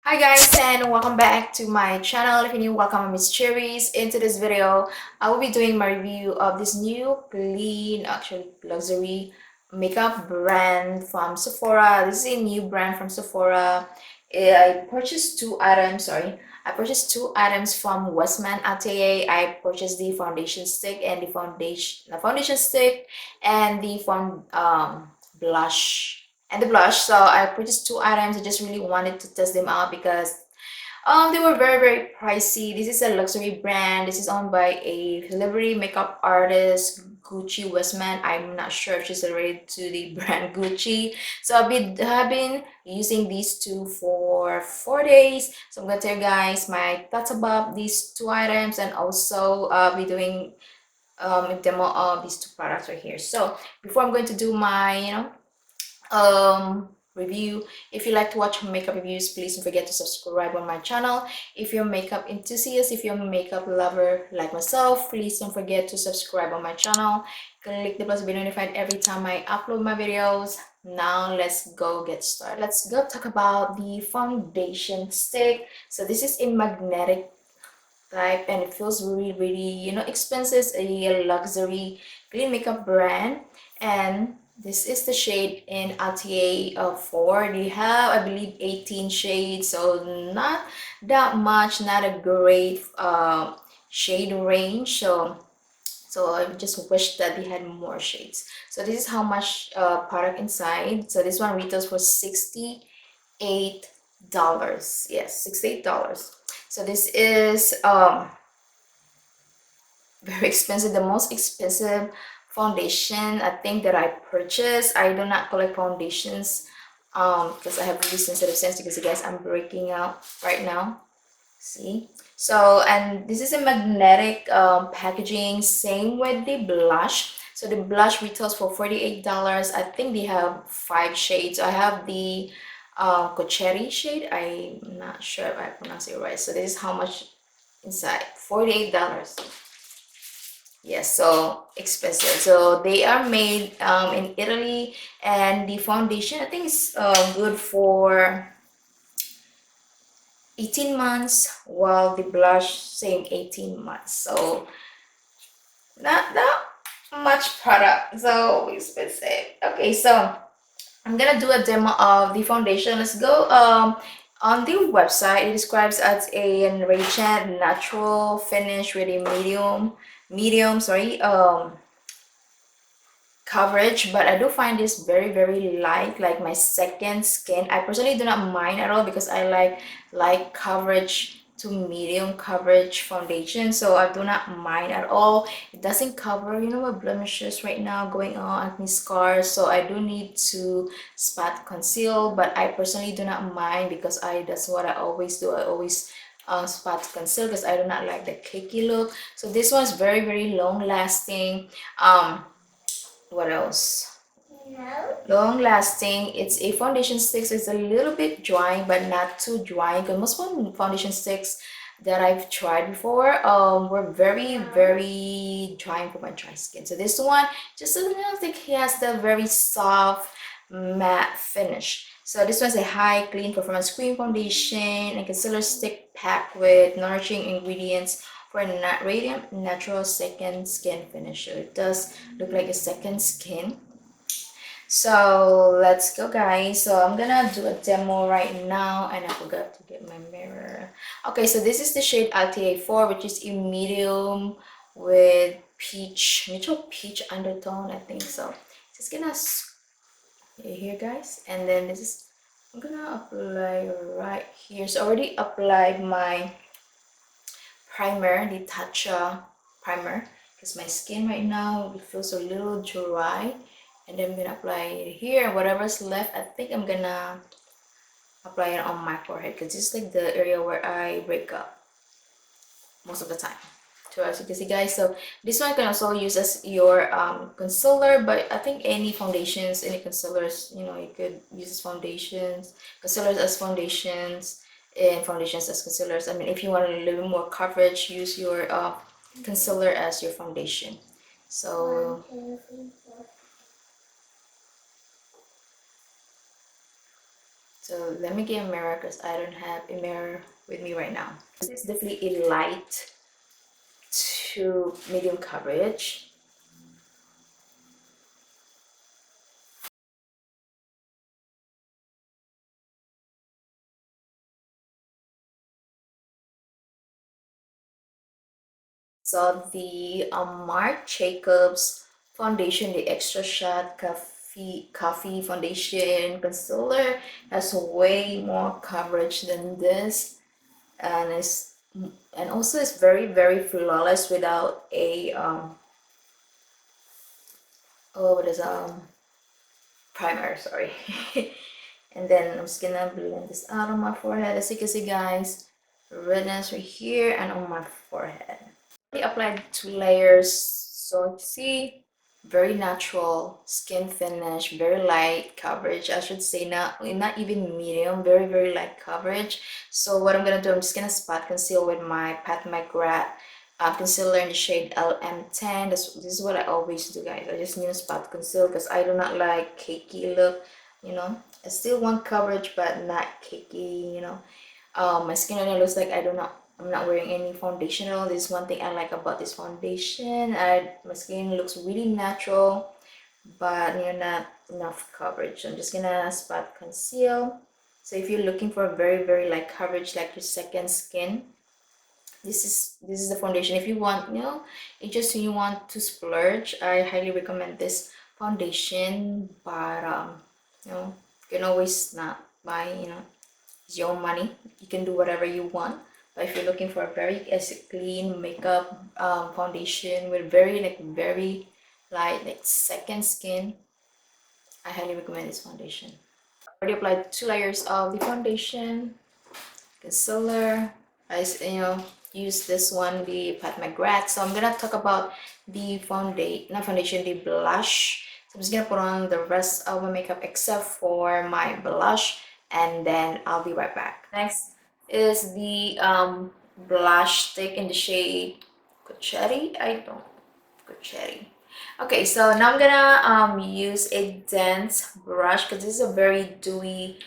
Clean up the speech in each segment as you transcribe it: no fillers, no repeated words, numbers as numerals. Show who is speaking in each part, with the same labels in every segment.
Speaker 1: Hi guys, and welcome back to my channel. If you're new, welcome. I'm MissCheriess. In today's video, I will be doing my review of this new clean, actually luxury makeup brand from Sephora. This is a new brand from Sephora. I purchased two items, I purchased two items from Westman Atelier. I purchased the foundation stick and the foundation stick and the blush and the blush. So I purchased two items. I just really wanted to test them out because they were very pricey. This is a luxury brand. This is owned by a celebrity makeup artist, Gucci Westman. I'm not sure if she's related to the brand Gucci. So I've been using these two for 4 days. So I'm gonna tell you guys my thoughts about these two items, and also be doing a demo of these two products right here. So before I'm going to do my review, if you like to watch makeup reviews, please don't forget to subscribe on my channel. If you're a makeup enthusiast, if you're a makeup lover like myself, please don't forget to subscribe on my channel. Click the bell to be notified every time I upload my videos. Now let's go get started. Let's go talk about the foundation stick. So this is a magnetic type and it feels really expensive. It's a luxury clean makeup brand, and this is the shade in Atelier 4. They have, I believe, 18 shades, so not that much, not a great shade range. So I just wish that they had more shades. So this is how much product inside. So this one retails for $68. Yes, $68. So this is very expensive, the most expensive foundation I think that I purchased. I do not collect foundations because I have really sensitive skin, because you guys, I'm breaking out right now. See, so, and this is a magnetic packaging. Same with the blush. So the blush retails for $48. I think they have 5 shades. I have the cherry shade. I'm not sure if I pronounce it right. So this is how much inside, $48. Yes, so expensive. So they are made in Italy, and the foundation I think is good for 18 months, while the blush same 18 months. So not that much product, so expensive. Okay, so I'm gonna do a demo of the foundation. Let's go. On the website, it describes as a radiant natural finish with a medium coverage, but I do find this very light, like my second skin. I personally do not mind at all because I like light coverage to medium coverage foundation, so I do not mind at all. It doesn't cover, my blemishes right now going on, acne scars, so I do need to spot conceal, but I personally do not mind because that's what I always do. I always spot conceal because I do not like the cakey look. So this one's very long lasting. What else? Long lasting. It's a foundation stick, so it's a little bit drying but not too drying, because most foundation sticks that I've tried before were very drying for my dry skin. So this one just doesn't think he has the very soft matte finish. So this one's a high clean performance cream foundation and concealer stick packed with nourishing ingredients for a radiant natural second skin finish. So it does look like a second skin. So let's go, guys. So I'm gonna do a demo right now, and I forgot to get my mirror. Okay, so this is the shade Atelier 4, which is a medium with neutral peach undertone, I think so. Just gonna here, guys, and then this is, I'm gonna apply right here. So I already applied my primer, the Tatcha primer, because my skin right now it feels a little dry, and then I'm gonna apply it here, and whatever's left I think I'm gonna apply it on my forehead, because this is like the area where I break up most of the time. So as you can see, guys, so this one can also use as your concealer, but I think any foundations, any concealers, you could use as foundations, concealers as foundations, and foundations as concealers. I mean, if you want a little more coverage, use your concealer as your foundation. So let me get a mirror because I don't have a mirror with me right now. This is definitely a light to medium coverage. So the Marc Jacobs foundation, the extra shot coffee foundation concealer, has way more coverage than this, and also it's very flawless without a oh, what is primer, sorry. And then I'm just gonna blend this out on my forehead. As you can see, guys, redness right here and on my forehead. I applied 2 layers, so you see, very natural skin finish, very light coverage. I should say not even medium, very light coverage. So what I'm gonna do, I'm just gonna spot conceal with my Pat McGrath concealer in the shade LM10. This is what I always do, guys. I just need to spot conceal because I do not like cakey look, you know. I still want coverage but not cakey, you know. My skin right now looks like I'm not wearing any foundation at all. This is one thing I like about this foundation. My skin looks really natural, but you know, not enough coverage. So I'm just gonna spot conceal. So if you're looking for a very light coverage like your second skin, this is the foundation. If you want, you know, it's just you want to splurge, I highly recommend this foundation. But you know, you can always not buy, you know, it's your money, you can do whatever you want. But if you're looking for a very clean makeup foundation with very light like second skin, I highly recommend this foundation. I already applied 2 layers of the foundation concealer. I you know, use this one, the Pat McGrath. So I'm gonna talk about the foundation, not foundation, the blush. So I'm just gonna put on the rest of my makeup except for my blush, and then I'll be right back. Next is the blush stick in the shade Cochetti. Cochetti. Okay, so now I'm gonna use a dense brush because this is a very dewy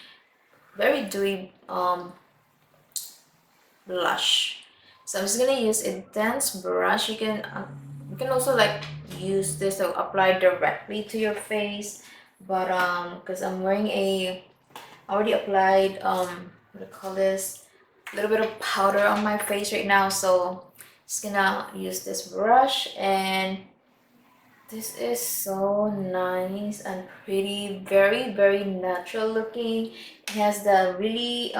Speaker 1: blush. So I'm just gonna use a dense brush. You can also like use this to apply directly to your face, but because I'm wearing I already applied what do you call this, a little bit of powder on my face right now, so just gonna use this brush. And this is so nice and pretty, very natural looking. It has the really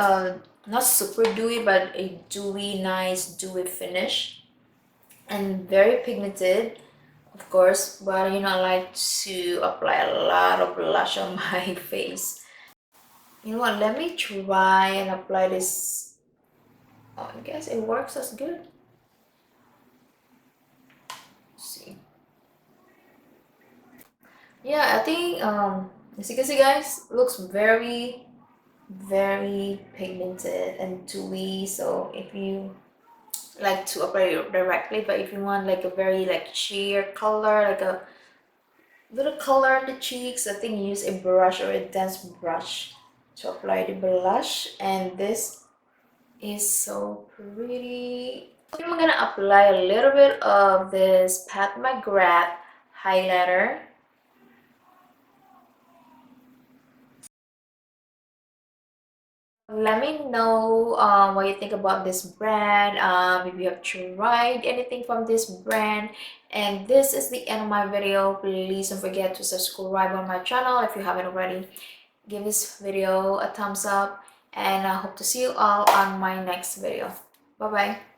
Speaker 1: not super dewy but a dewy, nice dewy finish, and very pigmented, of course. But you know, I like to apply a lot of blush on my face. You know what, let me try and apply this. Oh, I guess it works as good. Let's see. Yeah, I think as you can see, guys, looks very pigmented and dewy. So if you like to apply it directly, but if you want like a very like sheer color, like a little color on the cheeks, I think use a brush or a dense brush to apply the blush. And this is so pretty. I'm gonna apply a little bit of this Pat McGrath highlighter. Let me know what you think about this brand, if you have tried anything from this brand. And this is the end of my video. Please don't forget to subscribe on my channel if you haven't already. Give this video a thumbs up, and I hope to see you all on my next video. Bye bye.